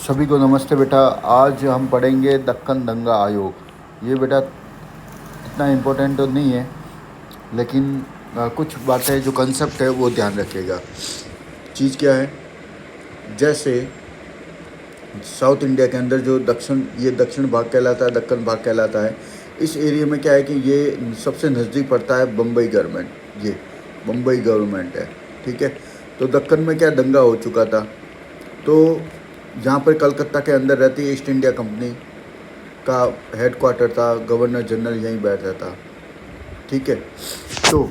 सभी को नमस्ते बेटा। आज हम पढ़ेंगे दक्कन दंगा आयोग। ये बेटा इतना इम्पोर्टेंट तो नहीं है, लेकिन कुछ बातें जो कंसेप्ट है वो ध्यान रखिएगा। चीज़ क्या है, जैसे साउथ इंडिया के अंदर जो दक्षिण भाग कहलाता है, दक्कन भाग कहलाता है। इस एरिया में क्या है कि ये सबसे नज़दीक पड़ता है बम्बई गवर्नमेंट। ये बम्बई गवर्नमेंट है, ठीक है। तो दक्कन में क्या दंगा हो चुका था, तो यहाँ पर कलकत्ता के अंदर रहती ईस्ट इंडिया कंपनी का हेडक्वार्टर था, गवर्नर जनरल यहीं बैठता था, ठीक है। तो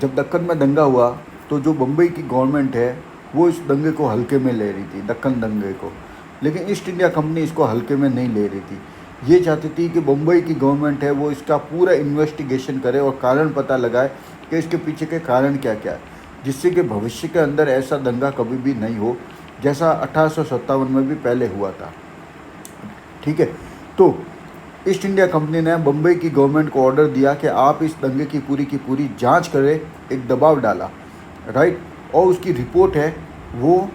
जब दक्कन में दंगा हुआ तो जो बम्बई की गवर्नमेंट है वो इस दंगे को हल्के में ले रही थी, दक्कन दंगे को। लेकिन ईस्ट इंडिया कंपनी इसको हल्के में नहीं ले रही थी। ये चाहती थी कि बम्बई की गवर्नमेंट है वो इसका पूरा इन्वेस्टिगेशन करे और कारण पता लगाए कि इसके पीछे के कारण क्या क्या है, जिससे कि भविष्य के अंदर ऐसा दंगा कभी भी नहीं हो जैसा 1857 में भी पहले हुआ था, ठीक है। तो ईस्ट इंडिया कंपनी ने बम्बई की गवर्नमेंट को ऑर्डर दिया कि आप इस दंगे की पूरी जांच करें, एक दबाव डाला, राइट। और उसकी रिपोर्ट है वो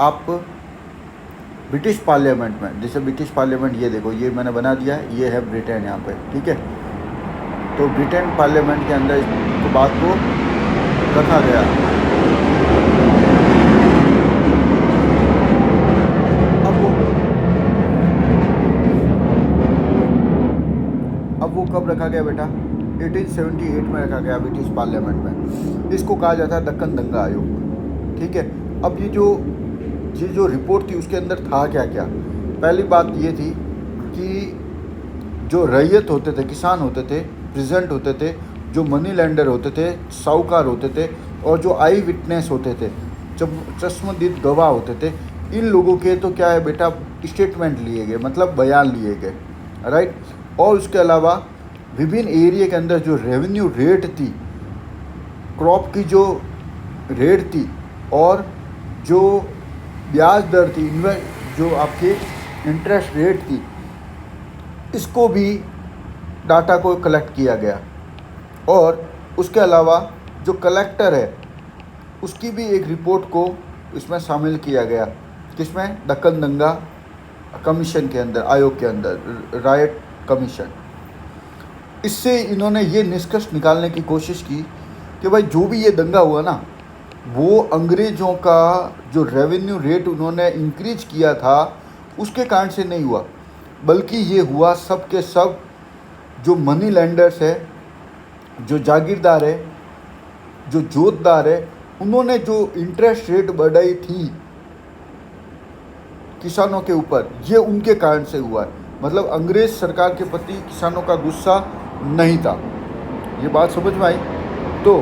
आप ब्रिटिश पार्लियामेंट में, जैसे ब्रिटिश पार्लियामेंट, ये देखो ये मैंने बना दिया है, ये है ब्रिटेन यहाँ पे, ठीक है। तो ब्रिटेन पार्लियामेंट के अंदर इस बात को रखा गया। अब वो कब रखा गया बेटा? 1878 में रखा गया ब्रिटिश पार्लियामेंट में। इसको कहा जाता है दक्कन दंगा आयोग, ठीक है। अब ये जो रिपोर्ट थी उसके अंदर था क्या क्या। पहली बात ये थी कि जो रैयत होते थे, किसान होते थे, प्रेजेंट होते थे, जो मनी लैंडर होते थे, साहूकार होते थे, और जो आई विटनेस होते थे, चश्मदीद गवाह होते थे, इन लोगों के तो क्या है बेटा, स्टेटमेंट लिए गए, मतलब बयान लिए गए, राइट। और उसके अलावा विभिन्न एरिया के अंदर जो रेवेन्यू रेट थी, क्रॉप की जो रेट थी, और जो ब्याज दर थी, जो आपके इंटरेस्ट रेट थी, इसको भी डाटा को कलेक्ट किया गया। और उसके अलावा जो कलेक्टर है उसकी भी एक रिपोर्ट को इसमें शामिल किया गया। किसमें? दक्कन दंगा कमीशन के अंदर, आयोग के अंदर, रायट कमीशन। इससे इन्होंने ये निष्कर्ष निकालने की कोशिश की कि भाई जो भी ये दंगा हुआ ना, वो अंग्रेज़ों का जो रेवेन्यू रेट उन्होंने इंक्रीज किया था उसके कारण से नहीं हुआ, बल्कि ये हुआ सब के सब जो मनी लैंडर्स है, जो जागीरदार है, जो जोतदार है, उन्होंने जो इंटरेस्ट रेट बढ़ाई थी किसानों के ऊपर, ये उनके कारण से हुआ है। मतलब अंग्रेज सरकार के प्रति किसानों का गुस्सा नहीं था। ये बात समझ में आई? तो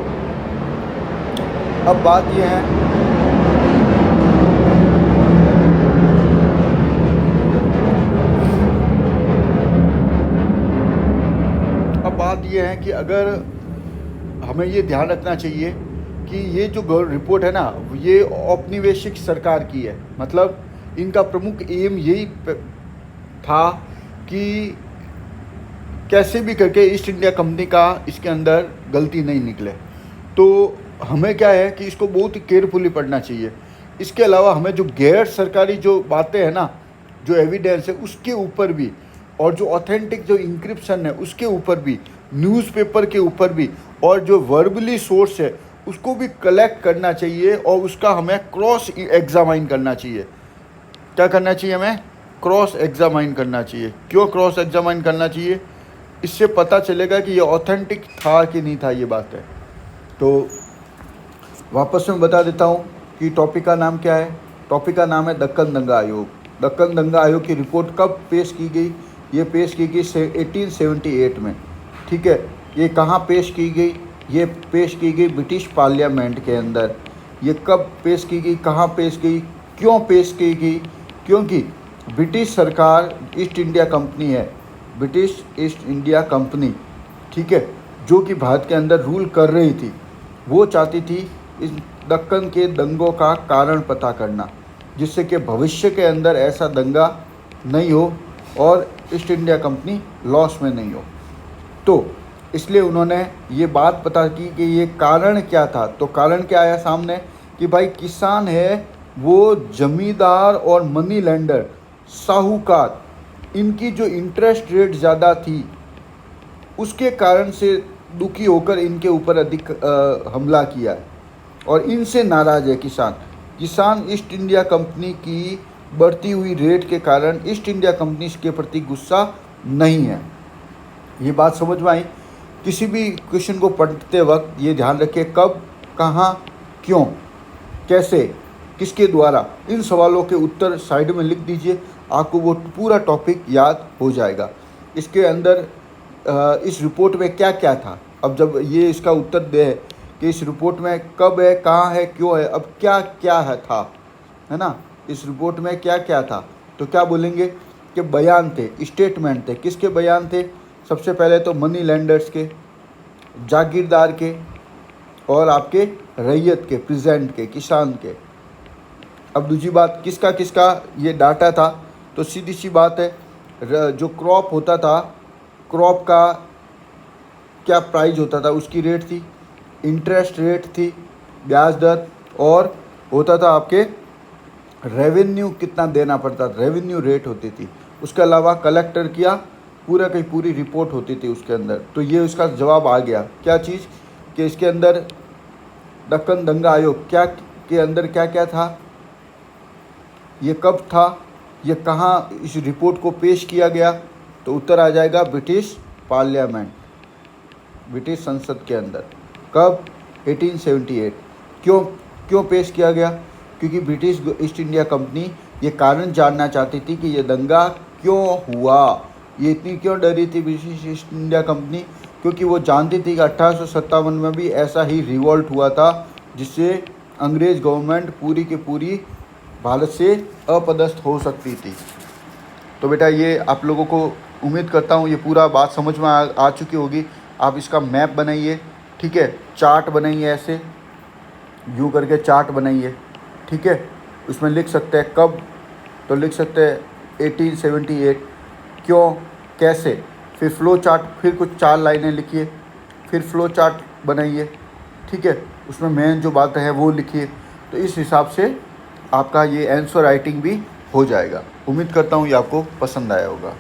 अब बात ये है, कि अगर हमें ये ध्यान रखना चाहिए कि ये जो रिपोर्ट है ना, ये औपनिवेशिक सरकार की है। मतलब इनका प्रमुख एम यही था कि कैसे भी करके ईस्ट इंडिया कंपनी का इसके अंदर गलती नहीं निकले। तो हमें क्या है कि इसको बहुत ही केयरफुली पढ़ना चाहिए। इसके अलावा हमें जो गैर सरकारी जो बातें हैं ना, जो एविडेंस है उसके ऊपर भी, और जो ऑथेंटिक जो इंक्रिप्शन है उसके ऊपर भी, न्यूज़पेपर के ऊपर भी, और जो वर्बली सोर्स है उसको भी कलेक्ट करना चाहिए, और उसका हमें क्रॉस एग्जामाइन करना चाहिए। क्या करना चाहिए? हमें क्रॉस एग्जामाइन करना चाहिए। क्यों क्रॉस एग्जामाइन करना चाहिए? इससे पता चलेगा कि ये ऑथेंटिक था कि नहीं था, ये बात है। तो वापस में बता देता हूँ कि टॉपिक का नाम क्या है। टॉपिक का नाम है दक्कन दंगा आयोग। दक्कन दंगा आयोग की रिपोर्ट कब पेश की गई? ये पेश की गई 1878 में, ठीक है। ये कहाँ पेश की गई? ये पेश की गई ब्रिटिश पार्लियामेंट के अंदर। ये कब पेश की गई, कहाँ पेश की, क्यों पेश की गई? क्योंकि ब्रिटिश सरकार ईस्ट इंडिया कंपनी है, ब्रिटिश ईस्ट इंडिया कंपनी, ठीक है, जो कि भारत के अंदर रूल कर रही थी, वो चाहती थी इस दक्कन के दंगों का कारण पता करना, जिससे कि भविष्य के अंदर ऐसा दंगा नहीं हो और ईस्ट इंडिया कंपनी लॉस में नहीं हो। तो इसलिए उन्होंने ये बात पता की कि ये कारण क्या था। तो कारण क्या आया सामने कि भाई किसान है वो जमींदार और मनी लैंडर साहूकार, इनकी जो इंटरेस्ट रेट ज़्यादा थी उसके कारण से दुखी होकर इनके ऊपर अधिक हमला किया है और इनसे नाराज़ है किसान ईस्ट इंडिया कंपनी की बढ़ती हुई रेट के कारण ईस्ट इंडिया कंपनी के प्रति गुस्सा नहीं है। ये बात समझ में आई। किसी भी क्वेश्चन को पढ़ते वक्त ये ध्यान रखिए कब, कहाँ, क्यों, कैसे, किसके द्वारा, इन सवालों के उत्तर साइड में लिख दीजिए, आपको वो पूरा टॉपिक याद हो जाएगा। इसके अंदर इस रिपोर्ट में क्या क्या था, अब जब ये इसका उत्तर दे कि इस रिपोर्ट में कब है, कहाँ है, क्यों है, अब क्या क्या है ना, इस रिपोर्ट में क्या क्या था, तो क्या बोलेंगे कि बयान थे, स्टेटमेंट थे। किसके बयान थे? सबसे पहले तो मनी लेंडर्स के, जागीरदार के और आपके रैयत के, प्रेजेंट के, किसान के। अब दूसरी बात, किसका किसका ये डाटा था, तो सीधी सी बात है, जो क्रॉप होता था, क्रॉप का क्या प्राइस होता था, उसकी रेट थी, इंटरेस्ट रेट थी, ब्याज दर, और होता था आपके रेवेन्यू कितना देना पड़ता, रेवेन्यू रेट होती थी। उसके अलावा कलेक्टर किया पूरा की पूरी रिपोर्ट होती थी उसके अंदर। तो ये उसका जवाब आ गया। क्या चीज़ कि इसके अंदर दक्कन दंगा आयोग क्या के अंदर क्या क्या था, ये कब था, ये कहाँ इस रिपोर्ट को पेश किया गया, तो उत्तर आ जाएगा ब्रिटिश पार्लियामेंट, ब्रिटिश संसद के अंदर। कब? 1878। क्यों पेश किया गया? क्योंकि ब्रिटिश ईस्ट इंडिया कंपनी ये कारण जानना चाहती थी कि ये दंगा क्यों हुआ, ये इतनी क्यों डरी थी ब्रिटिश ईस्ट इंडिया कंपनी, क्योंकि वो जानती थी कि 1857 में भी ऐसा ही रिवॉल्ट हुआ था जिससे अंग्रेज़ गवर्नमेंट पूरी की पूरी भारत से अपदस्थ हो सकती थी। तो बेटा ये आप लोगों को उम्मीद करता हूँ ये पूरा बात समझ में आ चुकी होगी। आप इसका मैप बनाइए, ठीक है, चार्ट बनाइए, ऐसे यूँ करके चार्ट बनाइए, ठीक है। उसमें लिख सकते हैं कब, तो लिख सकते हैं 1878, क्यों, कैसे, फिर फ्लो चार्ट, फिर कुछ 4 लाइनें लिखिए, फिर फ्लो चार्ट बनाइए, ठीक है, उसमें मेन जो बात है वो लिखिए। तो इस हिसाब से आपका ये आंसर राइटिंग भी हो जाएगा। उम्मीद करता हूँ ये आपको पसंद आया होगा।